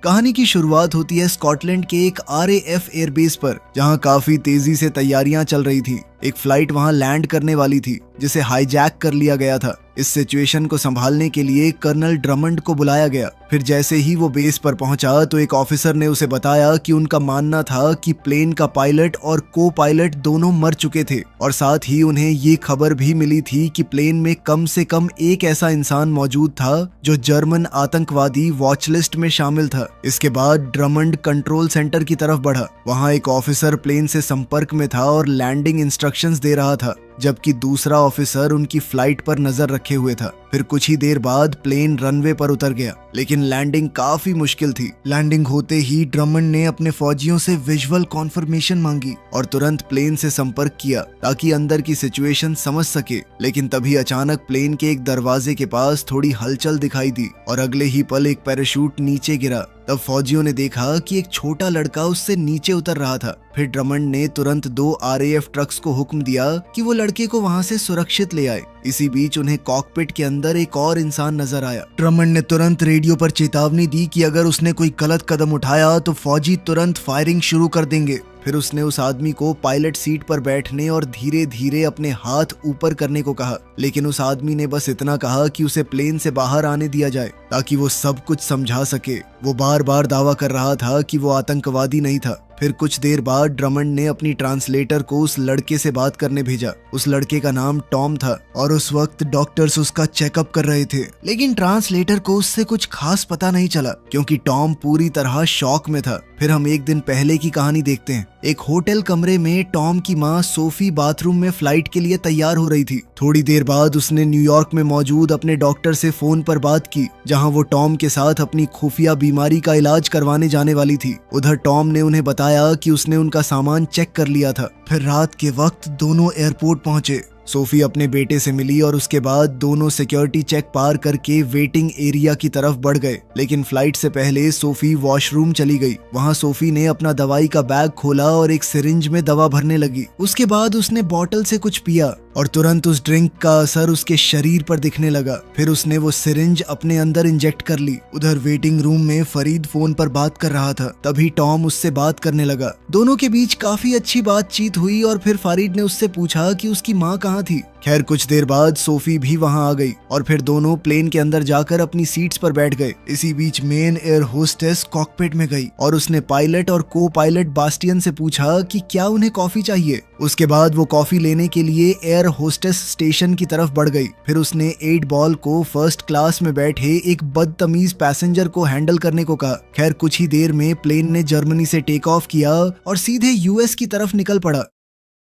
कहानी की शुरुआत होती है स्कॉटलैंड के एक RAF एयरबेस पर, जहां काफी तेजी से तैयारियां चल रही थी। एक फ्लाइट वहां लैंड करने वाली थी जिसे हाईजैक कर लिया गया था। इस सिचुएशन को संभालने के लिए कर्नल ड्रमंड को बुलाया गया। फिर जैसे ही वो बेस पर पहुंचा तो एक ऑफिसर ने उसे बताया कि उनका मानना था कि प्लेन का पायलट और को पायलट दोनों मर चुके थे, और साथ ही उन्हें ये खबर भी मिली थी कि प्लेन में कम से कम एक ऐसा इंसान मौजूद था जो जर्मन आतंकवादी वॉचलिस्ट में शामिल था। इसके बाद ड्रमंड कंट्रोल सेंटर की तरफ बढ़ा। वहां एक ऑफिसर प्लेन से संपर्क में था और लैंडिंग इंस्ट्रक्शंस दे रहा था, जबकि दूसरा ऑफिसर उनकी फ्लाइट पर नजर रखे हुए था। फिर कुछ ही देर बाद प्लेन रनवे पर उतर गया, लेकिन लैंडिंग काफी मुश्किल थी। लैंडिंग होते ही ड्रमंड ने अपने फौजियों से विजुअल कॉन्फर्मेशन मांगी और तुरंत प्लेन से संपर्क किया ताकि अंदर की सिचुएशन समझ सके। लेकिन तभी अचानक प्लेन के एक दरवाजे के पास थोड़ी हलचल दिखाई दी और अगले ही पल एक पैराशूट नीचे गिरा। तब फौजियों ने देखा कि एक छोटा लड़का उससे नीचे उतर रहा था। फिर ड्रमंड ने तुरंत 2 RAF ट्रक्स को हुक्म दिया कि वो लड़के को वहां से सुरक्षित ले आए। इसी बीच उन्हें कॉकपिट के अंदर एक और इंसान नजर आया। ड्रमंड ने तुरंत रेडियो पर चेतावनी दी कि अगर उसने कोई गलत कदम उठाया तो फौजी तुरंत फायरिंग शुरू कर देंगे। फिर उसने उस आदमी को पायलट सीट पर बैठने और धीरे धीरे अपने हाथ ऊपर करने को कहा, लेकिन उस आदमी ने बस इतना कहा कि उसे प्लेन से बाहर आने दिया जाए ताकि वो सब कुछ समझा सके। वो बार बार दावा कर रहा था कि वो आतंकवादी नहीं था। फिर कुछ देर बाद ड्रमंड ने अपनी ट्रांसलेटर को उस लड़के से बात करने भेजा। उस लड़के का नाम टॉम था और उस वक्त डॉक्टर्स उसका चेकअप कर रहे थे, लेकिन ट्रांसलेटर को उससे कुछ खास पता नहीं चला क्योंकि टॉम पूरी तरह शॉक में था। फिर हम एक दिन पहले की कहानी देखते हैं। एक होटल कमरे में टॉम की माँ सोफी बाथरूम में फ्लाइट के लिए तैयार हो रही थी। थोड़ी देर बाद उसने न्यूयॉर्क में मौजूद अपने डॉक्टर से फोन पर बात की, जहां वो टॉम के साथ अपनी खुफिया बीमारी का इलाज करवाने जाने वाली थी। उधर टॉम ने उन्हें बताया कि उसने उनका सामान चेक कर लिया था। फिर रात के वक्त दोनों एयरपोर्ट पहुंचे। सोफी अपने बेटे से मिली और उसके बाद दोनों सिक्योरिटी चेक पार करके वेटिंग एरिया की तरफ बढ़ गए। लेकिन फ्लाइट से पहले सोफी वॉशरूम चली गई। वहां सोफी ने अपना दवाई का बैग खोला और एक सिरिंज में दवा भरने लगी। उसके बाद उसने बॉटल से कुछ पिया और तुरंत उस ड्रिंक का असर उसके शरीर पर दिखने लगा। फिर उसने वो सिरिंज अपने अंदर इंजेक्ट कर ली। उधर वेटिंग रूम में फरीद फोन पर बात कर रहा था। तभी टॉम उससे बात करने लगा। दोनों के बीच काफी अच्छी बातचीत हुई और फिर फरीद ने उससे पूछा कि उसकी माँ कहाँ थी। खैर कुछ देर बाद सोफी भी वहां आ गई और फिर दोनों प्लेन के अंदर जाकर अपनी सीट्स पर बैठ गए। इसी बीच मेन एयर होस्टेस कॉकपिट में गई और उसने पायलट और को पायलट बास्टियन से पूछा कि क्या उन्हें कॉफी चाहिए। उसके बाद वो कॉफी लेने के लिए एयर होस्टेस स्टेशन की तरफ बढ़ गई। फिर उसने 8 बॉल को फर्स्ट क्लास में बैठे एक बदतमीज पैसेंजर को हैंडल करने को कहा। खैर कुछ ही देर में प्लेन ने जर्मनी से टेक ऑफ किया और सीधे US की तरफ निकल पड़ा।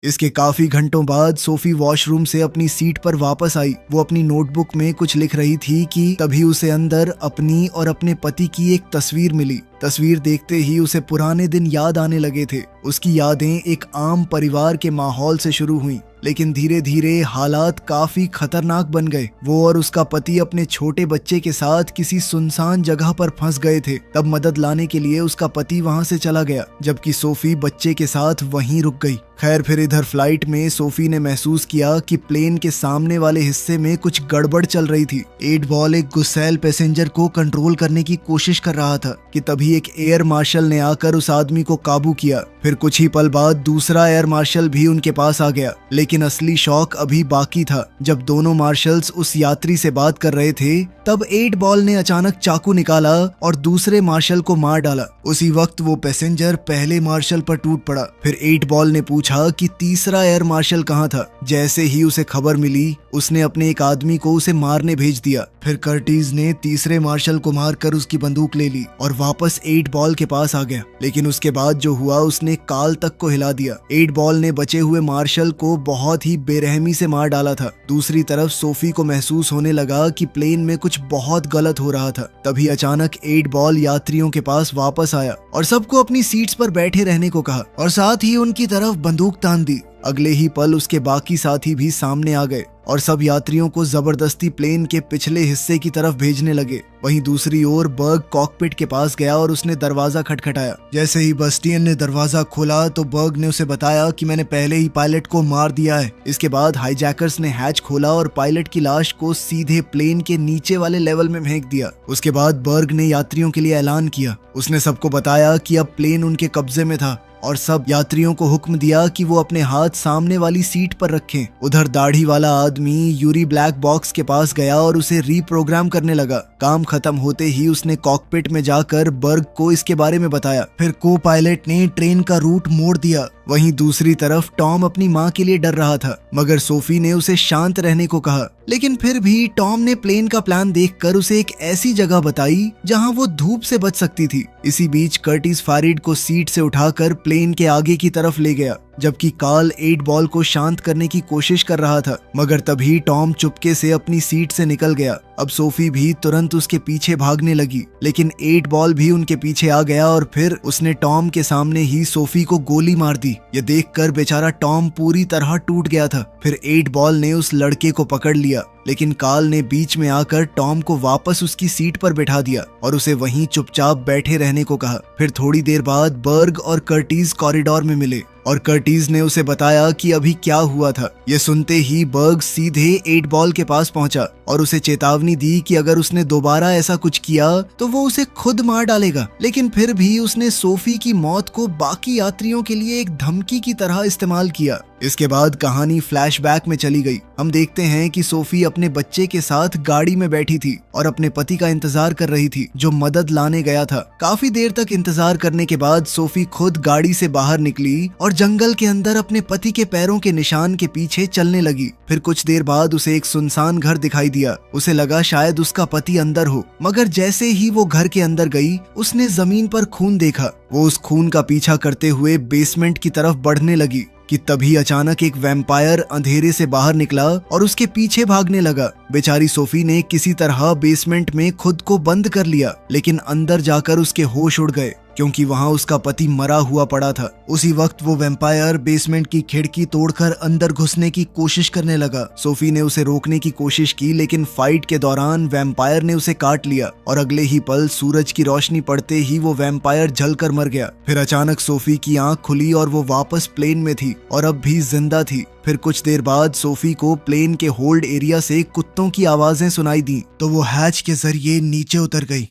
इसके काफी घंटों बाद सोफी वॉशरूम से अपनी सीट पर वापस आई। वो अपनी नोटबुक में कुछ लिख रही थी कि तभी उसे अंदर अपनी और अपने पति की एक तस्वीर मिली। तस्वीर देखते ही उसे पुराने दिन याद आने लगे थे। उसकी यादें एक आम परिवार के माहौल से शुरू हुई, लेकिन धीरे धीरे हालात काफी खतरनाक बन गए। वो और उसका पति अपने छोटे बच्चे के साथ किसी सुनसान जगह पर फंस गए थे। तब मदद लाने के लिए उसका पति वहां से चला गया, जबकि सोफी बच्चे के साथ वहीं रुक गई। खैर फिर इधर फ्लाइट में सोफी ने महसूस किया कि प्लेन के सामने वाले हिस्से में कुछ गड़बड़ चल रही थी। 8 बॉल एक गुस्सैल पैसेंजर को कंट्रोल करने की कोशिश कर रहा था कि तभी एक एयर मार्शल ने आकर उस आदमी को काबू किया। फिर कुछ ही पल बाद दूसरा एयर मार्शल भी उनके पास आ गया, लेकिन असली शौक अभी बाकी था। जब दोनों मार्शल्स उस यात्री से बात कर रहे थे, तब 8 बॉल ने अचानक चाकू निकाला और दूसरे मार्शल को मार डाला। उसी वक्त वो पैसेंजर पहले मार्शल पर टूट पड़ा। फिर 8 बॉल ने पूछा कि तीसरा एयर मार्शल कहाँ था। जैसे ही उसे खबर मिली, उसने अपने एक आदमी को उसे मारने भेज दिया। फिर कर्टिज ने तीसरे मार्शल को मारकर उसकी बंदूक ले ली और वापस 8 बॉल के पास आ गया। लेकिन उसके बाद जो हुआ उसने काल तक को हिला दिया। 8 बॉल ने बचे हुए मार्शल को बहुत ही बेरहमी से मार डाला था। दूसरी तरफ सोफी को महसूस होने लगा कि प्लेन में कुछ बहुत गलत हो रहा था। तभी अचानक 8 बॉल यात्रियों के पास वापस आया और सबको अपनी सीट्स पर बैठे रहने को कहा और साथ ही उनकी तरफ बंदूक तान दी। अगले ही पल उसके बाकी साथी भी सामने आ गए और सब यात्रियों को जबरदस्ती प्लेन के पिछले हिस्से की तरफ भेजने लगे। वहीं दूसरी ओर बर्ग कॉकपिट के पास गया और उसने दरवाजा खटखटाया। जैसे ही बस्टियन ने दरवाजा खोला तो बर्ग ने उसे बताया कि मैंने पहले ही पायलट को मार दिया है। इसके बाद हाईजैकर्स ने हैच खोला और पायलट की लाश को सीधे प्लेन के नीचे वाले लेवल में फेंक दिया। उसके बाद बर्ग ने यात्रियों के लिए ऐलान किया। उसने सबको बताया कि अब प्लेन उनके कब्जे में था और सब यात्रियों को हुक्म दिया कि वो अपने हाथ सामने वाली सीट पर रखें। उधर दाढ़ी वाला आदमी यूरी ब्लैक बॉक्स के पास गया और उसे रीप्रोग्राम करने लगा। काम खत्म होते ही उसने कॉकपिट में जाकर बर्ग को इसके बारे में बताया। फिर को पायलट ने ट्रेन का रूट मोड़ दिया। वहीं दूसरी तरफ टॉम अपनी माँ के लिए डर रहा था, मगर सोफी ने उसे शांत रहने को कहा। लेकिन फिर भी टॉम ने प्लेन का प्लान देखकर उसे एक ऐसी जगह बताई जहां वो धूप से बच सकती थी। इसी बीच कर्टिस फैरिड को सीट से उठाकर प्लेन के आगे की तरफ ले गया, जबकि कार्ल 8 बॉल को शांत करने की कोशिश कर रहा था। मगर तभी टॉम चुपके से अपनी सीट से निकल गया। अब सोफी भी तुरंत उसके पीछे भागने लगी, लेकिन 8 बॉल भी उनके पीछे आ गया और फिर उसने टॉम के सामने ही सोफी को गोली मार दी। ये देखकर बेचारा टॉम पूरी तरह टूट गया था। फिर 8 बॉल ने उस लड़के को पकड़ लिया, लेकिन कार्ल ने बीच में आकर टॉम को वापस उसकी सीट पर बैठा दिया और उसे वहीं चुपचाप बैठे रहने को कहा। फिर थोड़ी देर बाद बर्ग और कर्टिस कॉरिडोर में मिले और कर्टिस ने उसे बताया कि अभी क्या हुआ था। ये सुनते ही बर्ग सीधे 8 बॉल के पास पहुंचा और उसे चेतावनी दी कि अगर उसने दोबारा ऐसा कुछ किया तो वो उसे खुद मार डालेगा। लेकिन फिर भी उसने सोफी की मौत को बाकी यात्रियों के लिए एक धमकी की तरह इस्तेमाल किया। इसके बाद कहानी फ्लैशबैक में चली गई। हम देखते हैं कि सोफी अपने बच्चे के साथ गाड़ी में बैठी थी और अपने पति का इंतजार कर रही थी, जो मदद लाने गया था। काफी देर तक इंतजार करने के बाद सोफी खुद गाड़ी से बाहर निकली और जंगल के अंदर अपने पति के पैरों के निशान के पीछे चलने लगी। फिर कुछ देर बाद उसे एक सुनसान घर दिखाई दिया। उसे लगा शायद उसका पति अंदर हो, मगर जैसे ही वो घर के अंदर गई उसने जमीन पर खून देखा। वो उस खून का पीछा करते हुए बेसमेंट की तरफ बढ़ने लगी कि तभी अचानक एक वैम्पायर अंधेरे से बाहर निकला और उसके पीछे भागने लगा। बेचारी सोफी ने किसी तरह बेसमेंट में खुद को बंद कर लिया, लेकिन अंदर जाकर उसके होश उड़ गए क्योंकि वहां उसका पति मरा हुआ पड़ा था। उसी वक्त वो वैम्पायर बेसमेंट की खिड़की तोड़कर अंदर घुसने की कोशिश करने लगा। सोफी ने उसे रोकने की कोशिश की, लेकिन फाइट के दौरान वैम्पायर ने उसे काट लिया और अगले ही पल सूरज की रोशनी पड़ते ही वो वैम्पायर जलकर मर गया। फिर अचानक सोफी की आंख खुली और वो वापस प्लेन में थी और अब भी जिंदा थी। फिर कुछ देर बाद सोफी को प्लेन के होल्ड एरिया से कुत्तों की आवाजें सुनाई दी तो वो हैच के जरिए नीचे उतर गई।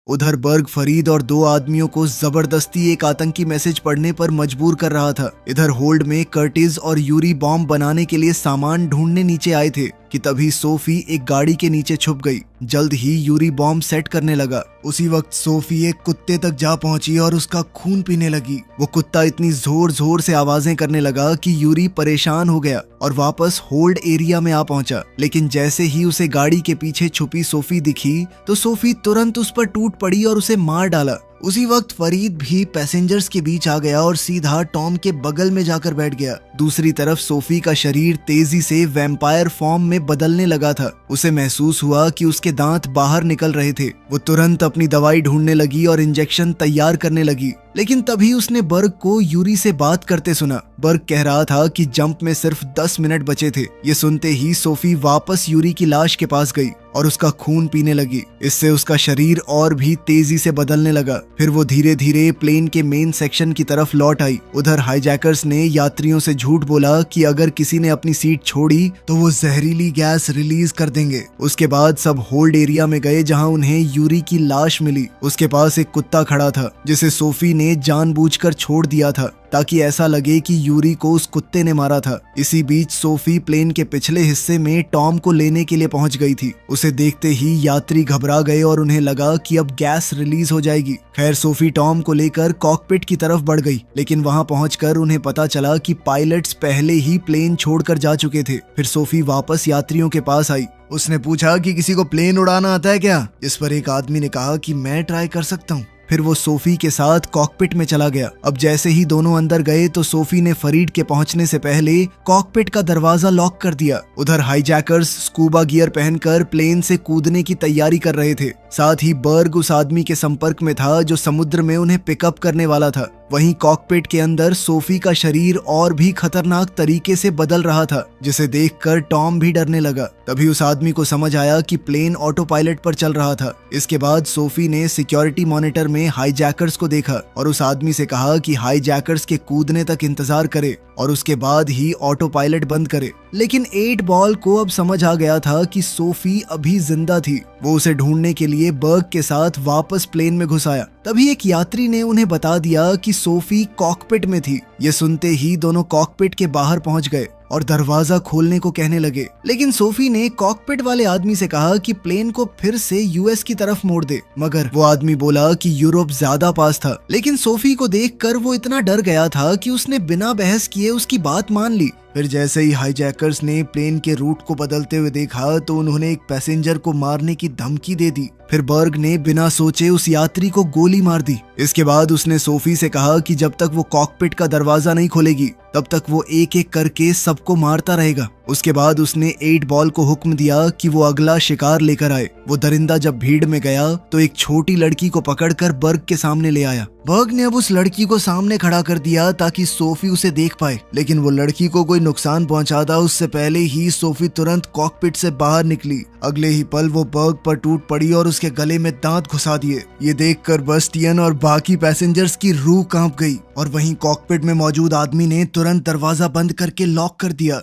उधर बर्ग फरीद और 2 आदमियों को जबरदस्ती एक आतंकी मैसेज पढ़ने पर मजबूर कर रहा था। इधर होल्ड में कर्टिस और यूरी बॉम्ब बनाने के लिए सामान ढूंढने नीचे आए थे कि तभी सोफी एक गाड़ी के नीचे छुप गई। जल्द ही यूरी बॉम्ब सेट करने लगा। उसी वक्त सोफी एक कुत्ते तक जा पहुंची और उसका खून पीने लगी। वो कुत्ता इतनी जोर जोर से आवाजें करने लगा कि यूरी परेशान हो गया और वापस होल्ड एरिया में आ पहुंचा। लेकिन जैसे ही उसे गाड़ी के पीछे छुपी सोफी दिखी तो सोफी तुरंत उस पर टूट पड़ी और उसे मार डाला। उसी वक्त फरीद भी पैसेंजर्स के बीच आ गया और सीधा टॉम के बगल में जाकर बैठ गया। दूसरी तरफ सोफी का शरीर तेजी से वैम्पायर फॉर्म में बदलने लगा था। उसे महसूस हुआ कि उसके दांत बाहर निकल रहे थे। वो तुरंत अपनी दवाई ढूंढने लगी और इंजेक्शन तैयार करने लगी। लेकिन तभी उसने बर्ग को यूरी से बात करते सुना। बर्ग कह रहा था कि जंप में सिर्फ 10 मिनट बचे थे। ये सुनते ही सोफी वापस यूरी की लाश के पास गई और उसका खून पीने लगी। इससे उसका शरीर और भी तेजी से बदलने लगा। फिर वो धीरे धीरे प्लेन के मेन सेक्शन की तरफ लौट आई। उधर हाईजैकर्स ने यात्रियों से झूठ बोला कि अगर किसी ने अपनी सीट छोड़ी तो वो जहरीली गैस रिलीज कर देंगे। उसके बाद सब होल्ड एरिया में गए जहां उन्हें यूरी की लाश मिली। उसके पास एक कुत्ता खड़ा था जिसे सोफी ने जानबूझकर छोड़ दिया था ताकि ऐसा लगे कि यूरी को उस कुत्ते ने मारा था। इसी बीच सोफी प्लेन के पिछले हिस्से में टॉम को लेने के लिए पहुंच गई थी। उसे देखते ही यात्री घबरा गए और उन्हें लगा कि अब गैस रिलीज हो जाएगी। खैर सोफी टॉम को लेकर कॉकपिट की तरफ बढ़ गई, लेकिन वहां पहुंचकर उन्हें पता चला कि पायलट्स पहले ही प्लेन छोड़कर जा चुके थे। फिर सोफी वापस यात्रियों के पास आई। उसने पूछा कि किसी को प्लेन उड़ाना आता है क्या? इस पर एक आदमी ने कहा कि मैं ट्राई कर सकता हूँ। फिर वो सोफी के साथ कॉकपिट में चला गया। अब जैसे ही दोनों अंदर गए तो सोफी ने फरीड के पहुंचने से पहले कॉकपिट का दरवाजा लॉक कर दिया। उधर हाईजैकर्स स्कूबा गियर पहनकर प्लेन से कूदने की तैयारी कर रहे थे। साथ ही बर्ग उस आदमी के संपर्क में था जो समुद्र में उन्हें पिकअप करने वाला था। वहीं कॉकपिट के अंदर सोफी का शरीर और भी खतरनाक तरीके से बदल रहा था, जिसे देखकर टॉम भी डरने लगा। तभी उस आदमी को समझ आया कि प्लेन ऑटो पायलट पर चल रहा था। इसके बाद सोफी ने सिक्योरिटी मॉनिटर में हाईजैकर्स को देखा और उस आदमी से कहा कि हाईजैकर्स के कूदने तक इंतजार करे और उसके बाद ही ऑटो पायलट बंद करे। लेकिन 8 बॉल को अब समझ आ गया था कि सोफी अभी जिंदा थी। वो उसे ढूंढने के लिए बर्ग के साथ वापस प्लेन में घुस आया। तभी एक यात्री ने उन्हें बता दिया कि सोफी कॉकपिट में थी। ये सुनते ही दोनों कॉकपिट के बाहर पहुंच गए और दरवाजा खोलने को कहने लगे। लेकिन सोफी ने कॉकपिट वाले आदमी से कहा कि प्लेन को फिर से यूएस की तरफ मोड़ दे, मगर वो आदमी बोला कि यूरोप ज्यादा पास था। लेकिन सोफी को देखकर वो इतना डर गया था कि उसने बिना बहस किए उसकी बात मान ली। फिर जैसे ही हाईजैकर्स ने प्लेन के रूट को बदलते हुए देखा तो उन्होंने एक पैसेंजर को मारने की धमकी दे दी। फिर बर्ग ने बिना सोचे उस यात्री को गोली मार दी। इसके बाद उसने सोफी से कहा कि जब तक वो कॉकपिट का दरवाजा नहीं खोलेगी तब तक वो एक एक करके सबको मारता रहेगा। उसके बाद उसने 8 बॉल को हुक्म दिया कि वो अगला शिकार लेकर आए। वो दरिंदा जब भीड़ में गया तो एक छोटी लड़की को पकड़कर बर्ग के सामने ले आया। बर्ग ने अब उस लड़की को सामने खड़ा कर दिया ताकि सोफी उसे देख पाए, लेकिन वो लड़की को कोई नुकसान पहुंचाता उससे पहले ही सोफी तुरंत कॉकपिट से बाहर निकली। अगले ही पल वो बर्ग पर टूट पड़ी और उसके गले में दांत घुसा दिए। ये देखकर बस्टियन और बाकी पैसेंजर्स की रूह कांप गई और वहीं कॉकपिट में मौजूद आदमी ने तुरंत दरवाजा बंद करके लॉक कर दिया।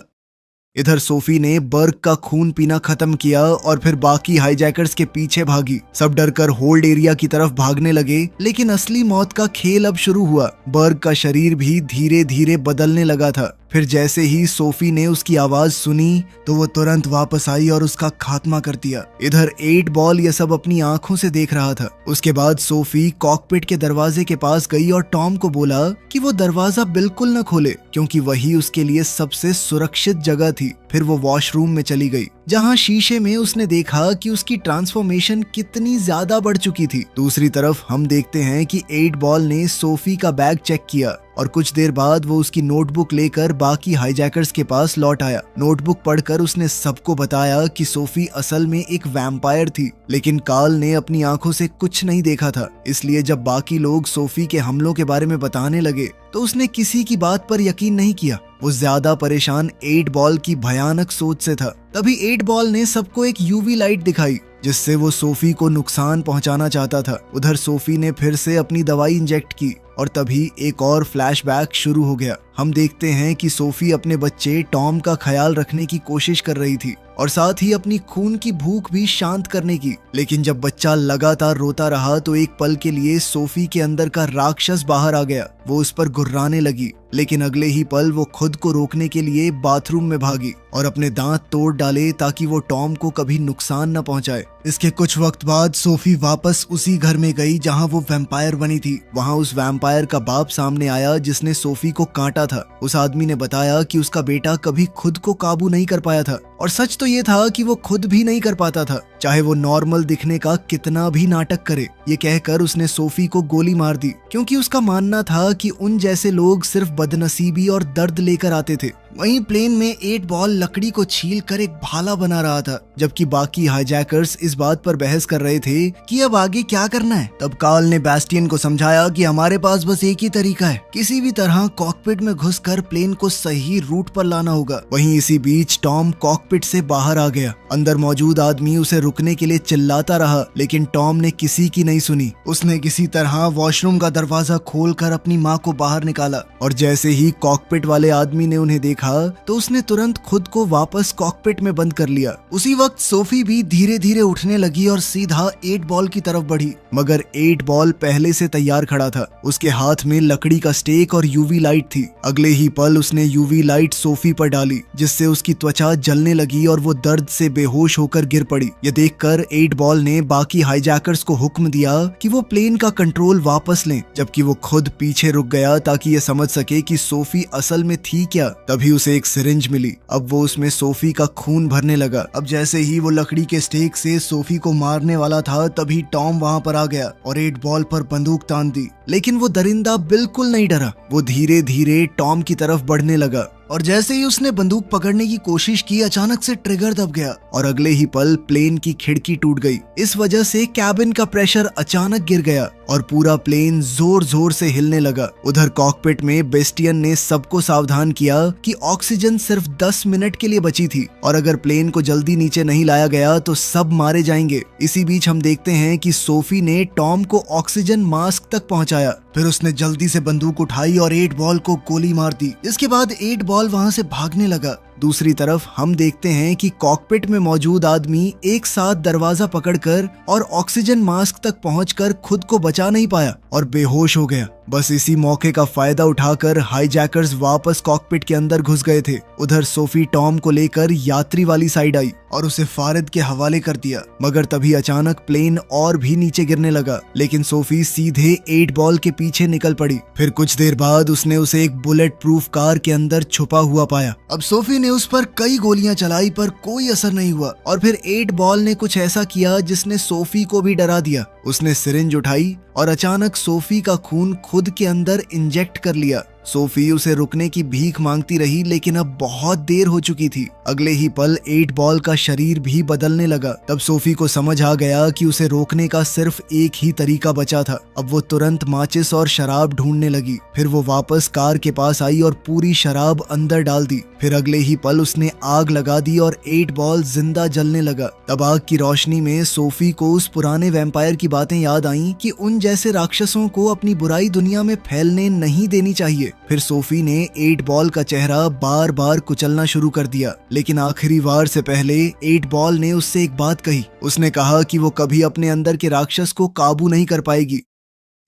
इधर सोफी ने बर्ग का खून पीना खत्म किया और फिर बाकी हाईजैकर्स के पीछे भागी। सब डरकर होल्ड एरिया की तरफ भागने लगे, लेकिन असली मौत का खेल अब शुरू हुआ। बर्ग का शरीर भी धीरे धीरे बदलने लगा था। फिर जैसे ही सोफी ने उसकी आवाज सुनी तो वो तुरंत वापस आई और उसका खात्मा कर दिया। इधर 8 बॉल ये सब अपनी आंखों से देख रहा था। उसके बाद सोफी कॉकपिट के दरवाजे के पास गई और टॉम को बोला कि वो दरवाजा बिल्कुल न खोले, क्योंकि वही उसके लिए सबसे सुरक्षित जगह थी। फिर वो वॉशरूम में चली गई, जहां शीशे में उसने देखा कि उसकी ट्रांसफॉर्मेशन कितनी ज्यादा बढ़ चुकी थी। दूसरी तरफ हम देखते हैं कि 8 बॉल ने सोफी का बैग चेक किया और कुछ देर बाद वो उसकी नोटबुक लेकर बाकी हाईजैकर्स के पास लौट आया। नोटबुक पढ़कर उसने सबको बताया कि सोफी असल में एक वैम्पायर थी, लेकिन कार्ल ने अपनी आंखों से कुछ नहीं देखा था। इसलिए जब बाकी लोग सोफी के हमलों के बारे में बताने लगे तो उसने किसी की बात पर यकीन नहीं किया। वो ज्यादा परेशान 8 बॉल की भयानक सोच से था। तभी 8 बॉल ने सबको एक यूवी लाइट दिखाई जिससे वो सोफी को नुकसान पहुंचाना चाहता था। उधर सोफी ने फिर से अपनी दवाई इंजेक्ट की और तभी एक और फ्लैशबैक शुरू हो गया। हम देखते हैं कि सोफी अपने बच्चे टॉम का ख्याल रखने की कोशिश कर रही थी और साथ ही अपनी खून की भूख भी शांत करने की। लेकिन जब बच्चा लगातार रोता रहा तो एक पल के लिए सोफी के अंदर का राक्षस बाहर आ गया। वो उस पर गुर्राने लगी, लेकिन अगले ही पल वो खुद को रोकने के लिए बाथरूम में भागी और अपने दांत तोड़ डाले ताकि वो टॉम को कभी नुकसान न पहुंचाए। इसके कुछ वक्त बाद सोफी वापस उसी घर में गई जहां वो वैम्पायर बनी थी। वहां उस वैम्पायर का बाप सामने आया जिसने सोफी को काटा था। उस आदमी ने बताया कि उसका बेटा कभी खुद को काबू नहीं कर पाया था, और सच तो ये था कि वो खुद भी नहीं कर पाता था, चाहे वो नॉर्मल दिखने का कितना भी नाटक करे। ये कहकर उसने सोफी को गोली मार दी, क्योंकि उसका मानना था कि उन जैसे लोग सिर्फ बदनसीबी और दर्द लेकर आते थे। वहीं प्लेन में 8 बॉल लकड़ी को छील कर एक भाला बना रहा था, जबकि बाकी हाईजैकर्स इस बात पर बहस कर रहे थे कि अब आगे क्या करना है। तब कार्ल ने बैस्टियन को समझाया कि हमारे पास बस एक ही तरीका है, किसी भी तरह कॉकपिट में घुसकर प्लेन को सही रूट पर लाना होगा। वहीं इसी बीच टॉम कॉकपिट से बाहर आ गया। अंदर मौजूद आदमी उसे रुकने के लिए चिल्लाता रहा, लेकिन टॉम ने किसी की नहीं सुनी। उसने किसी तरह वॉशरूम का दरवाजा खोलकर अपनी माँ को बाहर निकाला और जैसे ही कॉकपिट वाले आदमी ने उन्हें देखा तो उसने तुरंत खुद को वापस कॉकपिट में बंद कर लिया। उसी वक्त सोफी भी धीरे धीरे उठने लगी और सीधा 8 बॉल की तरफ बढ़ी, मगर 8 बॉल पहले से तैयार खड़ा था। उसके हाथ में लकड़ी का स्टेक और यूवी लाइट थी। अगले ही पल उसने यूवी लाइट सोफी पर डाली, जिससे उसकी त्वचा जलने लगी और वो दर्द से बेहोश होकर गिर पड़ी। ये देखकर 8 बॉल ने बाकी हाईजैकर्स को हुक्म दिया कि वो प्लेन का कंट्रोल वापस लें, जबकि वो खुद पीछे रुक गया ताकि ये समझ सके कि सोफी असल में थी क्या। तभी उसे एक सिरिंज मिली। अब वो उसमें सोफी का खून भरने लगा। अब जैसे ही वो लकड़ी के स्टेक से सोफी को मारने वाला था, तभी टॉम वहां पर आ गया और 8 बॉल पर बंदूक तान दी। लेकिन वो दरिंदा बिल्कुल नहीं डरा। वो धीरे धीरे टॉम की तरफ बढ़ने लगा और जैसे ही उसने बंदूक पकड़ने की कोशिश की, अचानक से ट्रिगर दब गया और अगले ही पल प्लेन की खिड़की टूट गई। इस वजह से कैबिन का प्रेशर अचानक गिर गया और पूरा प्लेन जोर जोर से हिलने लगा। उधर कॉकपिट में बेस्टियन ने सबको सावधान किया कि ऑक्सीजन सिर्फ 10 मिनट के लिए बची थी और अगर प्लेन को जल्दी नीचे नहीं लाया गया तो सब मारे जाएंगे। इसी बीच हम देखते हैं कि सोफी ने टॉम को ऑक्सीजन मास्क तक पहुंचाया। फिर उसने जल्दी से बंदूक उठाई और 8 बॉल को गोली मार दी। इसके बाद 8 बॉल वहां से भागने लगा। दूसरी तरफ हम देखते हैं कि कॉकपिट में मौजूद आदमी एक साथ दरवाजा पकड़कर और ऑक्सीजन मास्क तक पहुंचकर खुद को बचा नहीं पाया और बेहोश हो गया। बस इसी मौके का फायदा उठाकर हाईजैकर्स वापस कॉकपिट के अंदर घुस गए थे। उधर सोफी टॉम को लेकर यात्री वाली साइड आई और उसे फारिद के हवाले कर दिया, मगर तभी अचानक प्लेन और भी नीचे गिरने लगा, लेकिन सोफी सीधे 8 बॉल के पीछे निकल पड़ी। फिर कुछ देर बाद उसने उसे एक बुलेट प्रूफ कार के अंदर छुपा हुआ पाया। अब सोफी ने उस पर कई गोलियां चलाई पर कोई असर नहीं हुआ और फिर 8 बॉल ने कुछ ऐसा किया जिसने सोफी को भी डरा दिया। उसने सिरिंज उठाई और अचानक सोफी का खून खुद के अंदर इंजेक्ट कर लिया। सोफी उसे रुकने की भीख मांगती रही, लेकिन अब बहुत देर हो चुकी थी। अगले ही पल 8 बॉल का शरीर भी बदलने लगा। तब सोफी को समझ आ गया कि उसे रोकने का सिर्फ एक ही तरीका बचा था। अब वो तुरंत माचिस और शराब ढूंढने लगी। फिर वो वापस कार के पास आई और पूरी शराब अंदर डाल दी। फिर अगले ही पल उसने आग लगा दी और 8 बॉल जिंदा जलने लगा। तब आग की रोशनी में सोफी को उस पुराने वैम्पायर की बातें याद आईं कि उन जैसे राक्षसों को अपनी बुराई दुनिया में फैलने नहीं देनी चाहिए। फिर सोफी ने 8 बॉल का चेहरा बार बार कुचलना शुरू कर दिया, लेकिन आखिरी वार से पहले 8 बॉल ने उससे एक बात कही। उसने कहा कि वो कभी अपने अंदर के राक्षस को काबू नहीं कर पाएगी।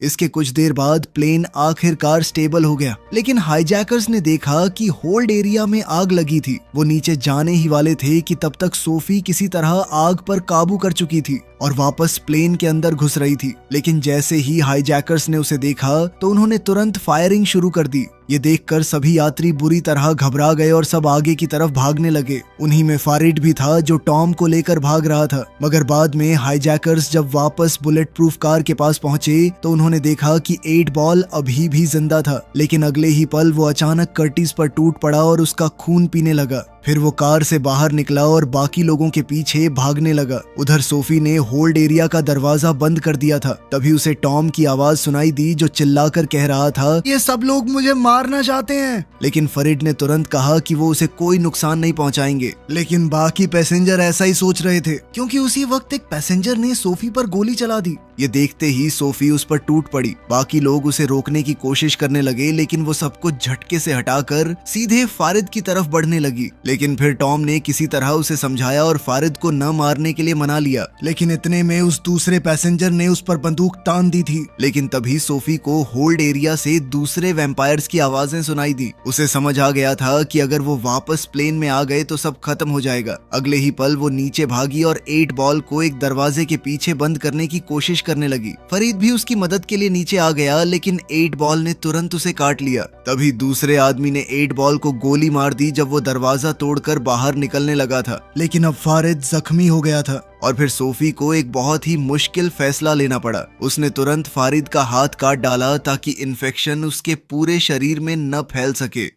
इसके कुछ देर बाद प्लेन आखिरकार स्टेबल हो गया, लेकिन हाईजैकर्स ने देखा कि होल्ड एरिया में आग लगी थी। वो नीचे जाने ही वाले थे कि तब तक सोफी किसी तरह आग पर काबू कर चुकी थी और वापस प्लेन के अंदर घुस रही थी। लेकिन जैसे ही हाईजैकर्स ने उसे देखा तो उन्होंने तुरंत फायरिंग शुरू कर दी। ये देखकर सभी यात्री बुरी तरह घबरा गए और सब आगे की तरफ भागने लगे। उन्हीं में फारिड भी था जो टॉम को लेकर भाग रहा था। मगर बाद में हाईजैकर्स जब वापस बुलेट प्रूफ कार के पास पहुंचे तो उन्होंने देखा कि 8 बॉल अभी भी जिंदा था, लेकिन अगले ही पल वो अचानक कर्टिस पर टूट पड़ा और उसका खून पीने लगा। फिर वो कार से बाहर निकला और बाकी लोगों के पीछे भागने लगा। उधर सोफी ने होल्ड एरिया का दरवाजा बंद कर दिया था। तभी उसे टॉम की आवाज सुनाई दी जो चिल्लाकर कह रहा था, ये सब लोग मुझे मारना चाहते हैं। लेकिन फरीड ने तुरंत कहा कि वो उसे कोई नुकसान नहीं पहुंचाएंगे। लेकिन बाकी पैसेंजर ऐसा ही सोच रहे थे, क्योंकि उसी वक्त एक पैसेंजर ने सोफी पर गोली चला दी। ये देखते ही सोफी उस पर टूट पड़ी। बाकी लोग उसे रोकने की कोशिश करने लगे, लेकिन वो सबको झटके से हटाकर सीधे फारिद की तरफ बढ़ने लगी। लेकिन फिर टॉम ने किसी तरह उसे समझाया और फारिद को न मारने के लिए मना लिया। लेकिन इतने में उस दूसरे पैसेंजर ने उस पर बंदूक तान दी थी। लेकिन तभी सोफी को होल्ड एरिया से दूसरे वैम्पायर्स की आवाजें सुनाई दी। उसे समझ आ गया था कि अगर वो वापस प्लेन में आ गए तो सब खत्म हो जाएगा। अगले ही पल वो नीचे भागी और 8 बॉल को एक दरवाजे के पीछे बंद करने की कोशिश करने लगी। फरीद भी उसकी मदद के लिए नीचे आ गया, लेकिन 8 बॉल ने तुरंत उसे काट लिया। तभी दूसरे आदमी ने 8 बॉल को गोली मार दी जब वो दरवाजा तोड़कर बाहर निकलने लगा था। लेकिन अब फारिद जख्मी हो गया था और फिर सोफी को एक बहुत ही मुश्किल फैसला लेना पड़ा। उसने तुरंत फारिद का हाथ काट डाला ताकि इन्फेक्शन उसके पूरे शरीर में न फैल सके।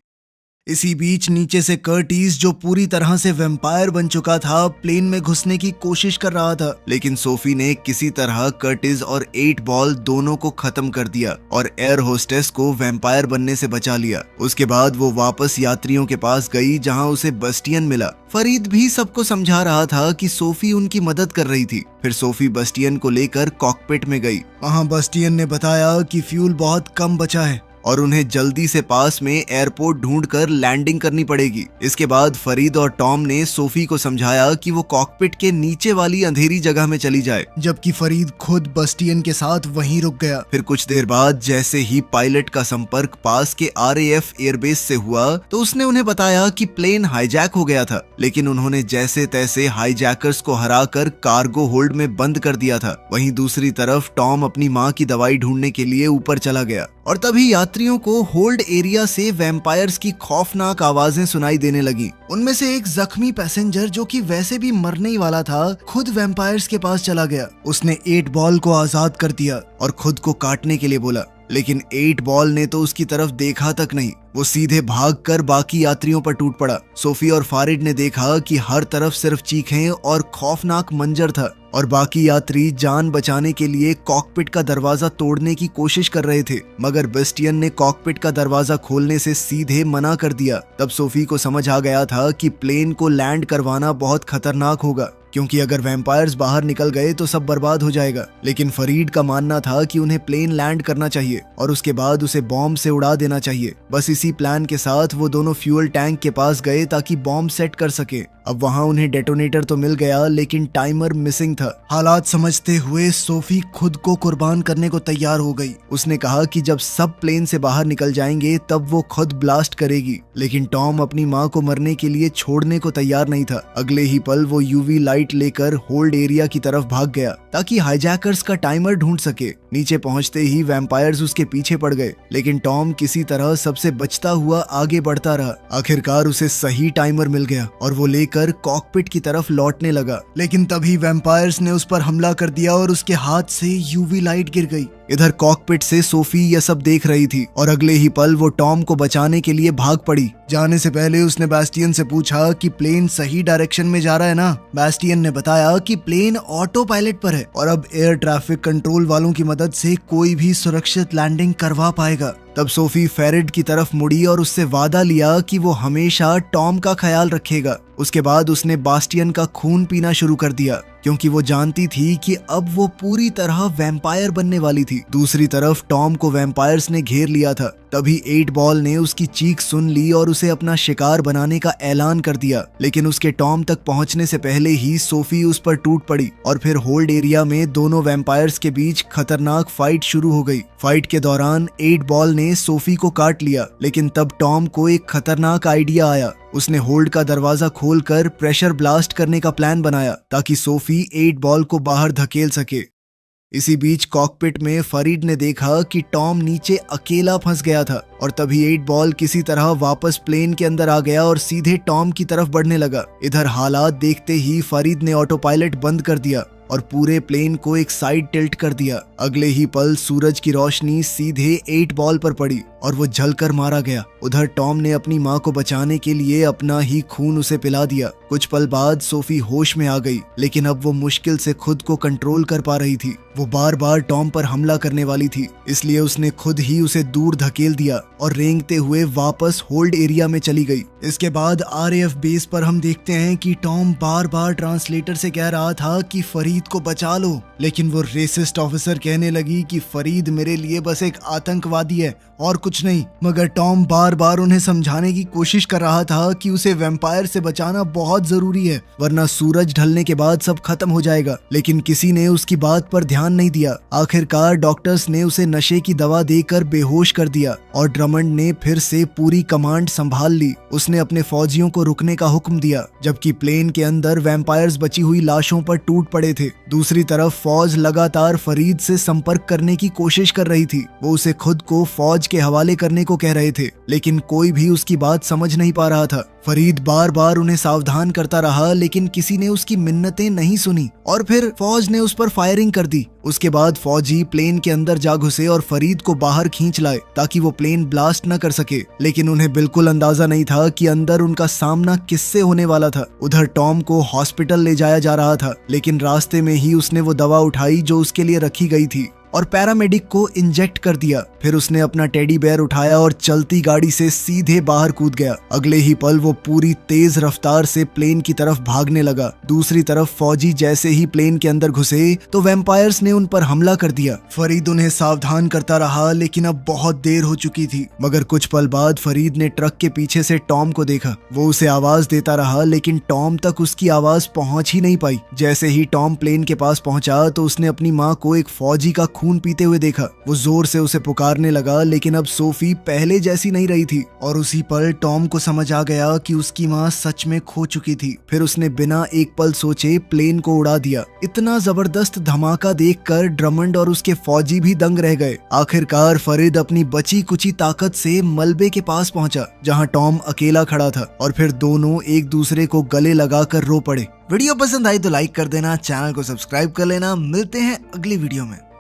इसी बीच नीचे से कर्टिस, जो पूरी तरह से वैम्पायर बन चुका था, प्लेन में घुसने की कोशिश कर रहा था। लेकिन सोफी ने किसी तरह कर्टिस और 8 बॉल दोनों को खत्म कर दिया और एयर होस्टेस को वैम्पायर बनने से बचा लिया। उसके बाद वो वापस यात्रियों के पास गई जहां उसे बस्टियन मिला। फरीद भी सबको समझा रहा था कि सोफी उनकी मदद कर रही थी। फिर सोफी बस्टियन को लेकर कॉकपिट में गई। वहां बस्टियन ने बताया कि फ्यूल बहुत कम बचा है और उन्हें जल्दी से पास में एयरपोर्ट ढूंढकर लैंडिंग करनी पड़ेगी। इसके बाद फरीद और टॉम ने सोफी को समझाया कि वो कॉकपिट के नीचे वाली अंधेरी जगह में चली जाए, जबकि फरीद खुद बस्टियन के साथ वहीं रुक गया। फिर कुछ देर बाद जैसे ही पायलट का संपर्क पास के RAF एयरबेस से हुआ तो उसने उन्हें बताया कि प्लेन हाईजैक हो गया था, लेकिन उन्होंने जैसे तैसे हाईजैकर्स को हराकर कार्गो होल्ड में बंद कर दिया था। वहीं दूसरी तरफ टॉम अपनी माँ की दवाई ढूंढने के लिए ऊपर चला गया और तभी यात्रियों को होल्ड एरिया से वैम्पायर्स की खौफनाक आवाजें सुनाई देने लगी। उनमें से एक जख्मी पैसेंजर, जो कि वैसे भी मरने ही वाला था, खुद वैम्पायर्स के पास चला गया। उसने 8 बॉल को आजाद कर दिया और खुद को काटने के लिए बोला। लेकिन 8 बॉल ने तो उसकी तरफ देखा तक नहीं। वो सीधे भागकर बाकी यात्रियों पर टूट पड़ा। सोफी और फारिड ने देखा कि हर तरफ सिर्फ चीखें और खौफनाक मंजर था और बाकी यात्री जान बचाने के लिए कॉकपिट का दरवाजा तोड़ने की कोशिश कर रहे थे, मगर बेस्टियन ने कॉकपिट का दरवाजा खोलने से सीधे मना कर दिया। तब सोफी को समझ आ गया था कि प्लेन को लैंड करवाना बहुत खतरनाक होगा, क्योंकि अगर वैम्पायर्स बाहर निकल गए तो सब बर्बाद हो जाएगा। लेकिन फरीद का मानना था कि उन्हें प्लेन लैंड करना चाहिए और उसके बाद उसे बॉम्ब से उड़ा देना चाहिए। बस इसी प्लान के साथ वो दोनों फ्यूल टैंक के पास गए ताकि बॉम्ब सेट कर सके। अब वहां उन्हें डेटोनेटर तो मिल गया, लेकिन टाइमर मिसिंग था। हालात समझते हुए सोफी खुद को कुर्बान करने को तैयार हो गई। उसने कहा कि जब सब प्लेन से बाहर निकल जाएंगे तब वो खुद ब्लास्ट करेगी। लेकिन टॉम अपनी माँ को मरने के लिए छोड़ने को तैयार नहीं था। अगले ही पल वो यूवी लाइट लेकर होल्ड एरिया की तरफ भाग गया ताकि हाईजैकर्स का टाइमर ढूंढ सके। नीचे पहुंचते ही वैम्पायर्स उसके पीछे पड़ गए, लेकिन टॉम किसी तरह सबसे बचता हुआ आगे बढ़ता रहा। आखिरकार उसे सही टाइमर मिल गया और वो लेकर कॉकपिट की तरफ लौटने लगा। लेकिन तभी वैम्पायर्स ने उस पर हमला कर दिया और उसके हाथ से यूवी लाइट गिर गई। इधर कॉकपिट से सोफी यह सब देख रही थी और अगले ही पल वो टॉम को बचाने के लिए भाग पड़ी। जाने से पहले उसने बैस्टियन से पूछा कि प्लेन सही डायरेक्शन में जा रहा है ना। बैस्टियन ने बताया कि प्लेन ऑटो पायलट पर है और अब एयर ट्रैफिक कंट्रोल वालों की मदद से कोई भी सुरक्षित लैंडिंग करवा पाएगा। तब सोफी फेरिड की तरफ मुड़ी और उससे वादा लिया कि वो हमेशा टॉम का ख्याल रखेगा। उसके बाद उसने बास्टियन का खून पीना शुरू कर दिया, क्योंकि वो जानती थी कि अब वो पूरी तरह वैम्पायर बनने वाली थी। दूसरी तरफ टॉम को वैम्पायर्स ने घेर लिया था। तभी 8 बॉल ने उसकी चीख सुन ली और उसे अपना शिकार बनाने का ऐलान कर दिया। लेकिन उसके टॉम तक पहुंचने से पहले ही सोफी उस पर टूट पड़ी और फिर होल्ड एरिया में दोनों वैम्पायर्स के बीच खतरनाक फाइट शुरू हो गई। फाइट के दौरान 8 बॉल ने सोफी को काट लिया, लेकिन तब टॉम को एक खतरनाक आइडिया आया। उसने होल्ड का दरवाजा खोलकर प्रेशर ब्लास्ट करने का प्लान बनाया ताकि सोफी 8 बॉल को बाहर धकेल सके। इसी बीच कॉकपिट में फरीद ने देखा कि टॉम नीचे अकेला फंस गया था और तभी 8 बॉल किसी तरह वापस प्लेन के अंदर आ गया और सीधे टॉम की तरफ बढ़ने लगा। इधर हालात देखते ही फरीद ने ऑटो पायलट बंद कर दिया और पूरे प्लेन को एक साइड टिल्ट कर दिया। अगले ही पल सूरज की रोशनी सीधे 8 बॉल पर पड़ी और वो जलकर मारा गया। उधर टॉम ने अपनी माँ को बचाने के लिए अपना ही खून उसे पिला दिया। कुछ पल बाद सोफी होश में आ गई, लेकिन अब वो मुश्किल से खुद को कंट्रोल कर पा रही थी। वो बार बार टॉम पर हमला करने वाली थी, इसलिए उसने खुद ही उसे दूर धकेल दिया और रेंगते हुए वापस होल्ड एरिया में चली गई। इसके बाद RAF बेस पर हम देखते हैं कि टॉम बार बार ट्रांसलेटर से कह रहा था कि फरीद को बचा लो, लेकिन वो रेसिस्ट ऑफिसर कहने लगी कि फरीद मेरे लिए बस एक आतंकवादी है और कुछ नहीं। मगर टॉम बार बार उन्हें समझाने की कोशिश कर रहा था कि उसे वैम्पायर से बचाना बहुत जरूरी है, वरना सूरज ढलने के बाद सब खत्म हो जाएगा। लेकिन किसी ने उसकी बात पर ध्यान नहीं दिया। आखिरकार डॉक्टर्स ने उसे नशे की दवा देकर बेहोश कर दिया और ड्रमंड ने फिर से पूरी कमांड संभाल ली। उसने अपने फौजियों को रुकने का हुक्म दिया, जबकि प्लेन के अंदर वैम्पायर्स बची हुई लाशों पर टूट पड़े थे। दूसरी तरफ फौज लगातार फरीद से संपर्क करने की कोशिश कर रही थी। वो उसे खुद को फौज के हवाले करने को कह रहे थे, लेकिन कोई भी उसकी बात समझ नहीं पा रहा था। फरीद बार बार उन्हें सावधान करता रहा, लेकिन किसी ने उसकी मिन्नतें नहीं सुनी और फिर फौज ने उस पर फायरिंग कर दी। उसके बाद फौजी प्लेन के अंदर जा घुसे और फरीद को बाहर खींच लाए ताकि वो प्लेन ब्लास्ट न कर सके। लेकिन उन्हें बिल्कुल अंदाजा नहीं था कि अंदर उनका सामना किससे होने वाला था। उधर टॉम को हॉस्पिटल ले जाया जा रहा था, लेकिन रास्ते में ही उसने वो दवा उठाई जो उसके लिए रखी गई थी और पैरामेडिक को इंजेक्ट कर दिया। फिर उसने अपना टेडी बेयर उठाया और चलती गाड़ी से सीधे बाहर कूद गया। अगले ही पल वो पूरी तेज रफ्तार से प्लेन की तरफ भागने लगा। दूसरी तरफ फौजी जैसे ही प्लेन के अंदर घुसे तो वैम्पायर्स ने उन पर हमला कर दिया। फरीद उन्हें सावधान करता रहा, लेकिन अब बहुत देर हो चुकी थी। मगर कुछ पल बाद फरीद ने ट्रक के पीछे से टॉम को देखा। वो उसे आवाज देता रहा, लेकिन टॉम तक उसकी आवाज पहुंच ही नहीं पाई। जैसे ही टॉम प्लेन के पास पहुंचा तो उसने अपनी माँ को एक फौजी का खून पीते हुए देखा। वो जोर से उसे पुकारने लगा, लेकिन अब सोफी पहले जैसी नहीं रही थी और उसी पल टॉम को समझ आ गया कि उसकी माँ सच में खो चुकी थी। फिर उसने बिना एक पल सोचे प्लेन को उड़ा दिया। इतना जबरदस्त धमाका देखकर ड्रमंड और उसके फौजी भी दंग रह गए। आखिरकार फरीद अपनी बची कुची ताकत से मलबे के पास पहुंचा, जहां टॉम अकेला खड़ा था और फिर दोनों एक दूसरे को गले लगाकर रो पड़े। वीडियो पसंद आई तो लाइक कर देना, चैनल को सब्सक्राइब कर लेना। मिलते हैं अगली वीडियो में।